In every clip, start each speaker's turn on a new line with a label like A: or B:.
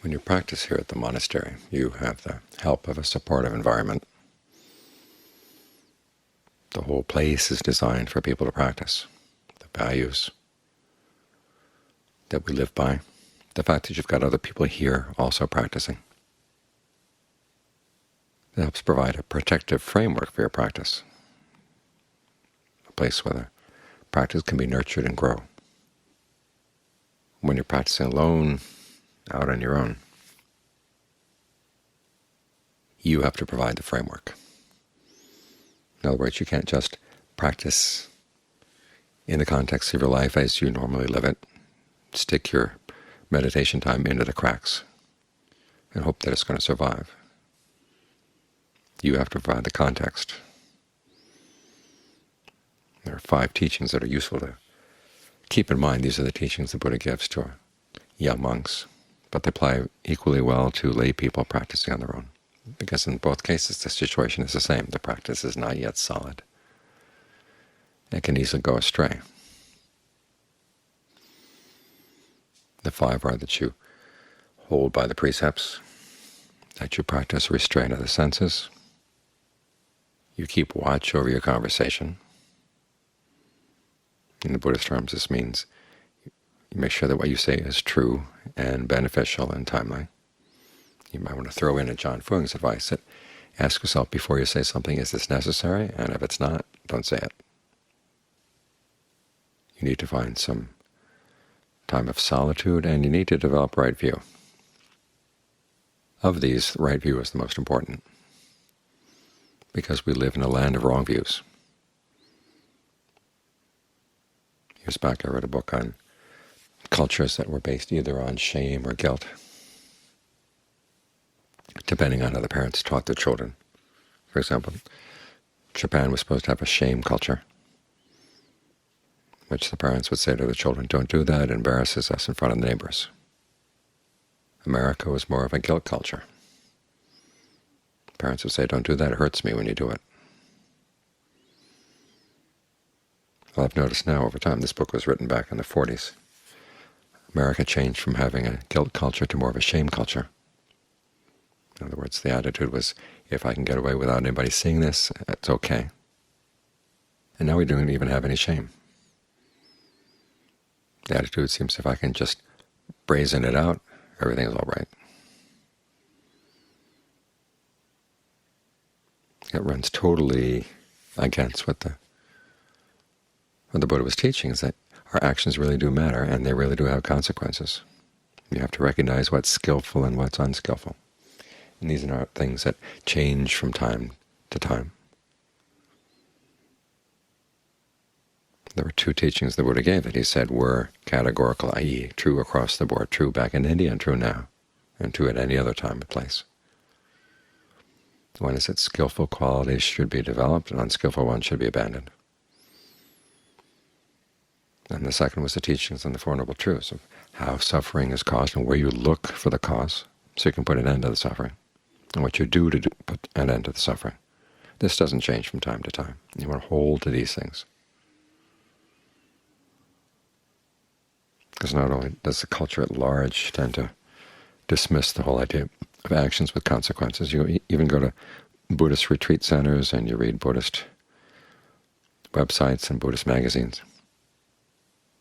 A: When you practice here at the monastery, you have the help of a supportive environment. The whole place is designed for people to practice the values that we live by, the fact that you've got other people here also practicing. It helps provide a protective framework for your practice, a place where the practice can be nurtured and grow. When you're practicing alone, out on your own, you have to provide the framework. In other words, you can't just practice in the context of your life as you normally live it, stick your meditation time into the cracks, and hope that it's going to survive. You have to provide the context. There are 5 teachings that are useful to keep in mind. These are the teachings the Buddha gives to young monks, but they apply equally well to lay people practicing on their own, because in both cases the situation is the same. The practice is not yet solid. It can easily go astray. The 5 are that you hold by the precepts, that you practice restraint of the senses, you keep watch over your conversation. In the Buddhist terms, this means you make sure that what you say is true and beneficial and timely. You might want to throw in a John Fung's advice that ask yourself before you say something, is this necessary? And if it's not, don't say it. You need to find some time of solitude, and you need to develop right view. Of these, right view is the most important, because we live in a land of wrong views. Years back I read a book on cultures that were based either on shame or guilt, depending on how the parents taught their children. For example, Japan was supposed to have a shame culture, which the parents would say to the children, don't do that, it embarrasses us in front of the neighbors. America was more of a guilt culture. Parents would say, don't do that, it hurts me when you do it. Well, I've noticed now over time, this book was written back in the 40s, America changed from having a guilt culture to more of a shame culture. In other words, the attitude was, if I can get away without anybody seeing this, it's okay. And now we don't even have any shame. The attitude seems if I can just brazen it out, everything is all right. It runs totally against what the Buddha was teaching, is that our actions really do matter, and they really do have consequences. You have to recognize what's skillful and what's unskillful. And these are not things that change from time to time. There were 2 teachings the Buddha gave that he said were categorical, i.e. true across the board, true back in India and true now, and true at any other time and place. One is that skillful qualities should be developed and unskillful ones should be abandoned. And the second was the teachings on the Four Noble Truths of how suffering is caused and where you look for the cause so you can put an end to the suffering, and what you do to put an end to the suffering. This doesn't change from time to time. You want to hold to these things. Because not only does the culture at large tend to dismiss the whole idea of actions with consequences, you even go to Buddhist retreat centers and you read Buddhist websites and Buddhist magazines,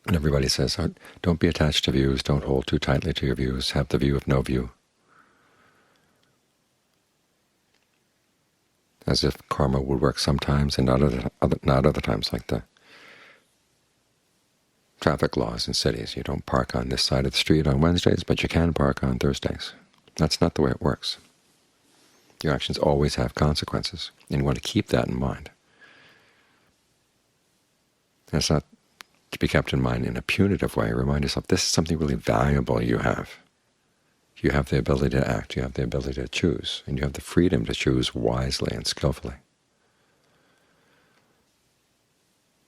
A: and everybody says, oh, don't be attached to views, don't hold too tightly to your views, have the view of no view. As if karma would work sometimes and not other times, like the traffic laws in cities. You don't park on this side of the street on Wednesdays, but you can park on Thursdays. That's not the way it works. Your actions always have consequences, and you want to keep that in mind. And it's not to be kept in mind in a punitive way. Remind yourself, this is something really valuable you have. You have the ability to act, you have the ability to choose, and you have the freedom to choose wisely and skillfully.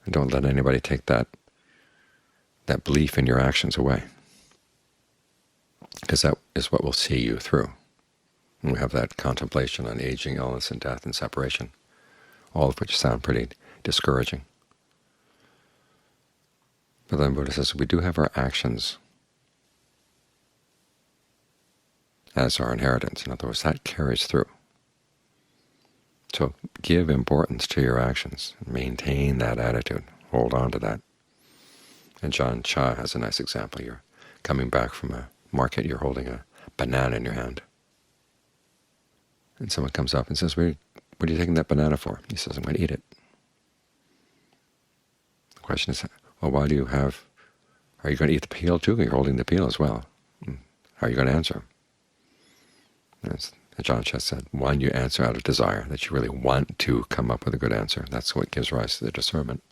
A: And don't let anybody take that belief in your actions away, because that is what will see you through. And we have that contemplation on aging, illness, and death, and separation, all of which sound pretty discouraging. But then Buddha says we do have our actions as our inheritance. In other words, that carries through. So give importance to your actions. Maintain that attitude. Hold on to that. And John Cha has a nice example. You're coming back from a market, you're holding a banana in your hand. And someone comes up and says, what are you taking that banana for? He says, I'm going to eat it. The question is, well, are you going to eat the peel too? You're holding the peel as well. How are you going to answer? As John Cha said, one, you answer out of desire, that you really want to come up with a good answer. That's what gives rise to the discernment.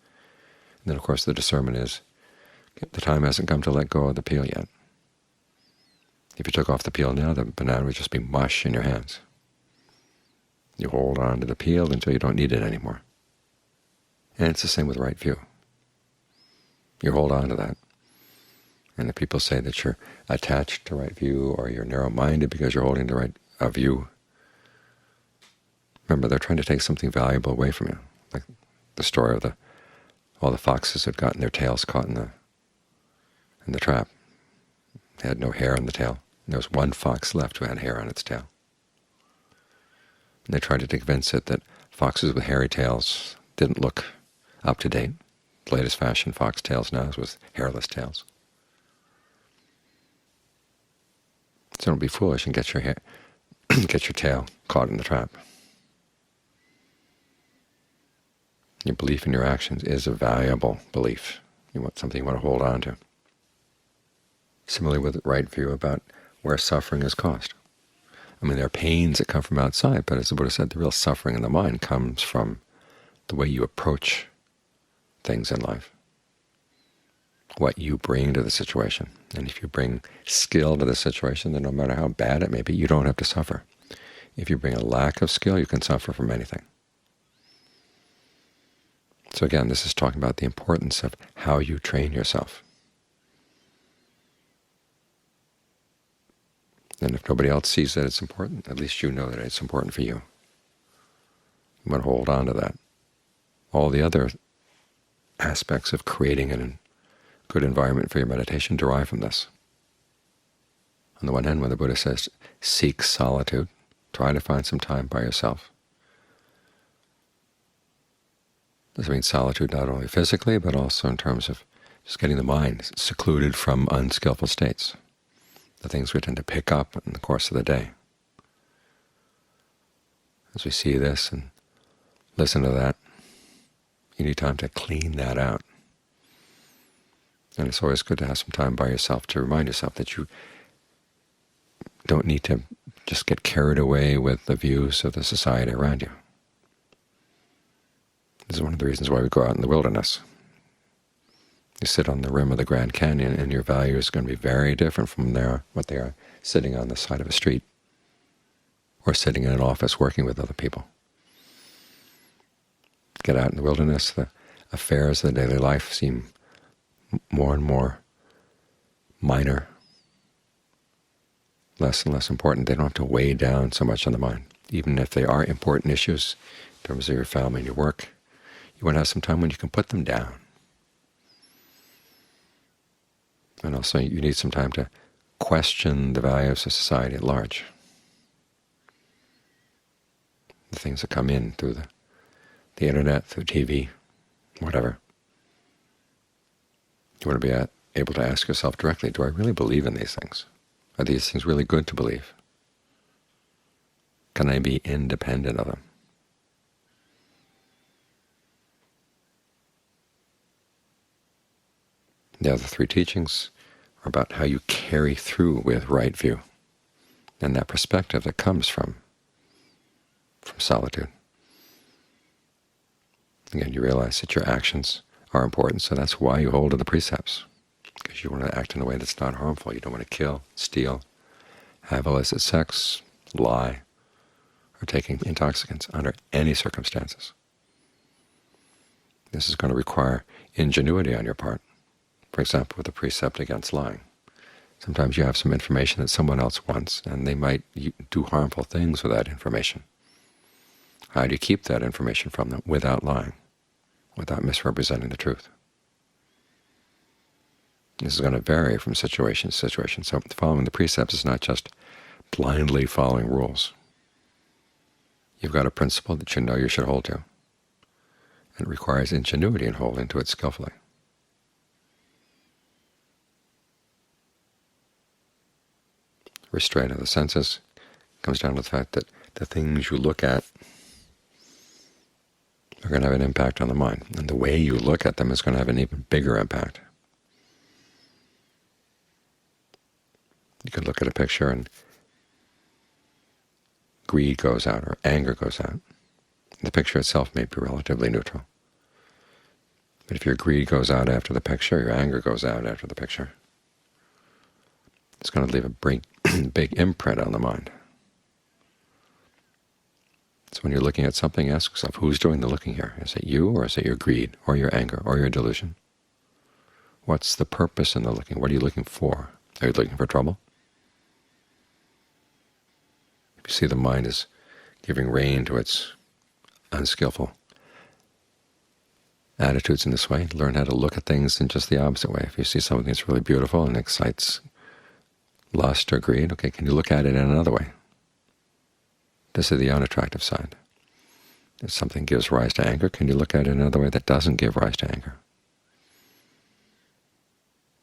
A: And then, of course, the discernment is the time hasn't come to let go of the peel yet. If you took off the peel now, the banana would just be mush in your hands. You hold on to the peel until you don't need it anymore. And it's the same with right view. You hold on to that. And if people say that you're attached to right view or you're narrow-minded because you're holding the right view, remember, they're trying to take something valuable away from you, like the story of all the foxes had gotten their tails caught in the trap. They had no hair on the tail. And there was one fox left who had hair on its tail. And they tried to convince it that foxes with hairy tails didn't look up to date. The latest fashion fox tails now is with hairless tails. So don't be foolish and get your tail caught in the trap. Your belief in your actions is a valuable belief. You want something you want to hold on to. Similarly with right view about where suffering is caused. I mean, there are pains that come from outside, but as the Buddha said, the real suffering in the mind comes from the way you approach things in life, what you bring to the situation. And if you bring skill to the situation, then no matter how bad it may be, you don't have to suffer. If you bring a lack of skill, you can suffer from anything. So again, this is talking about the importance of how you train yourself. And if nobody else sees that it's important, at least you know that it's important for you. You want to hold on to that. All the other aspects of creating a good environment for your meditation derive from this. On the one hand, when the Buddha says, seek solitude, try to find some time by yourself. This means solitude not only physically, but also in terms of just getting the mind secluded from unskillful states, the things we tend to pick up in the course of the day. As we see this and listen to that, you need time to clean that out. And it's always good to have some time by yourself to remind yourself that you don't need to just get carried away with the views of the society around you. This is one of the reasons why we go out in the wilderness. You sit on the rim of the Grand Canyon, and your value is going to be very different from what they are sitting on the side of a street or sitting in an office working with other people. Get out in the wilderness, the affairs of the daily life seem more and more minor, less and less important. They don't have to weigh down so much on the mind. Even if they are important issues in terms of your family and your work, you want to have some time when you can put them down. And also you need some time to question the values of society at large. The things that come in through the Internet, through TV, whatever. You want to be able to ask yourself directly, do I really believe in these things? Are these things really good to believe? Can I be independent of them? The other three teachings are about how you carry through with right view, and that perspective that comes from solitude. Again, you realize that your actions are important, so that's why you hold to the precepts, because you want to act in a way that's not harmful. You don't want to kill, steal, have illicit sex, lie, or taking intoxicants under any circumstances. This is going to require ingenuity on your part. For example, with the precept against lying. Sometimes you have some information that someone else wants, and they might do harmful things with that information. How do you keep that information from them without lying, without misrepresenting the truth? This is going to vary from situation to situation. So following the precepts is not just blindly following rules. You've got a principle that you know you should hold to, and it requires ingenuity in holding to it skillfully. Restraint of the senses comes down to the fact that the things you look at are going to have an impact on the mind, and the way you look at them is going to have an even bigger impact. You could look at a picture and greed goes out or anger goes out. The picture itself may be relatively neutral. But if your greed goes out after the picture, your anger goes out after the picture, it's going to leave a big imprint on the mind. So when you're looking at something, ask yourself, who's doing the looking here? Is it you, or is it your greed, or your anger, or your delusion? What's the purpose in the looking? What are you looking for? Are you looking for trouble? If you see the mind is giving rein to its unskillful attitudes in this way, learn how to look at things in just the opposite way. If you see something that's really beautiful and excites lust or greed, okay, can you look at it in another way? This is the unattractive side. If something gives rise to anger, can you look at it in another way that doesn't give rise to anger?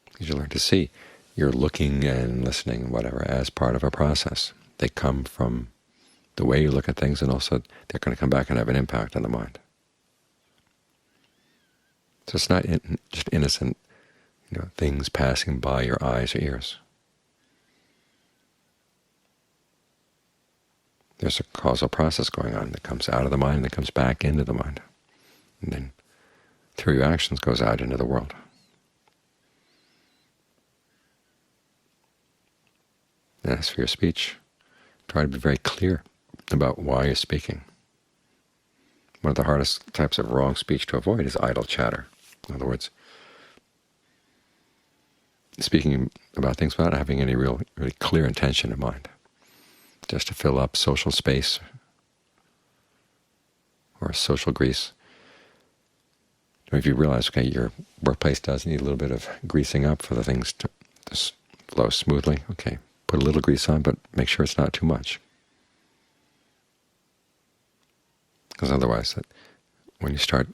A: Because you learn to see your looking and listening and whatever as part of a process. They come from the way you look at things, and also they're going to come back and have an impact on the mind. So it's not just innocent, things passing by your eyes or ears. There's a causal process going on that comes out of the mind and that comes back into the mind, and then through your actions goes out into the world. And as for your speech, try to be very clear about why you're speaking. One of the hardest types of wrong speech to avoid is idle chatter. In other words, speaking about things without having any really clear intention in mind, just to fill up social space or social grease. If you realize, okay, your workplace does need a little bit of greasing up for the things to flow smoothly, okay, put a little grease on, but make sure it's not too much. Because otherwise, when you start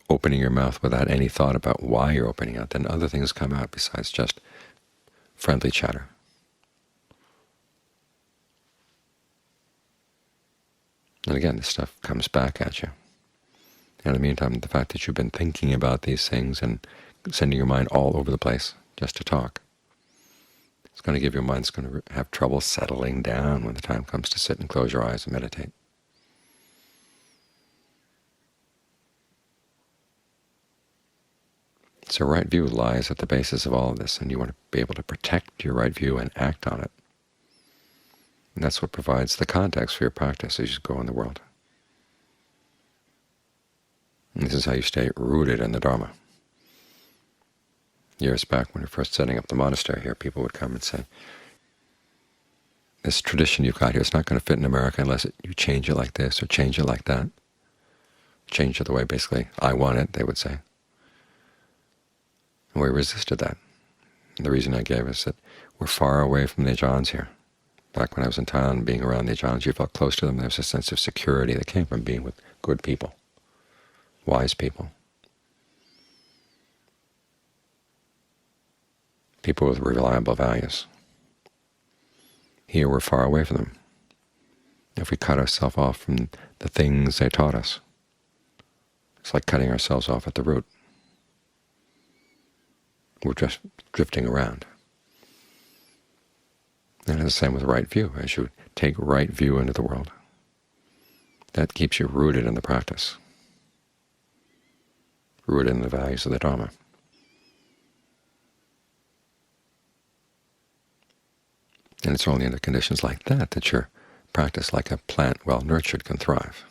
A: opening your mouth without any thought about why you're opening it, then other things come out besides just friendly chatter. And again, this stuff comes back at you. And in the meantime, the fact that you've been thinking about these things and sending your mind all over the place just to talk, it's going to give your mind, it's going to have trouble settling down when the time comes to sit and close your eyes and meditate. So right view lies at the basis of all of this, and you want to be able to protect your right view and act on it. And that's what provides the context for your practice as you go in the world. And this is how you stay rooted in the Dharma. Years back, when we were first setting up the monastery here, people would come and say, this tradition you've got here is not going to fit in America unless you change it like this or change it like that. Change it the way, basically, I want it, they would say. And we resisted that. And the reason I gave is that we're far away from the Ajahns here. Back when I was in Thailand, being around the Ajahns, you felt close to them. There was a sense of security that came from being with good people, wise people, people with reliable values. Here we're far away from them. If we cut ourselves off from the things they taught us, it's like cutting ourselves off at the root. We're just drifting around. And it's the same with right view. As you take right view into the world, that keeps you rooted in the practice, rooted in the values of the Dharma. And it's only under conditions like that that your practice, like a plant well nurtured, can thrive.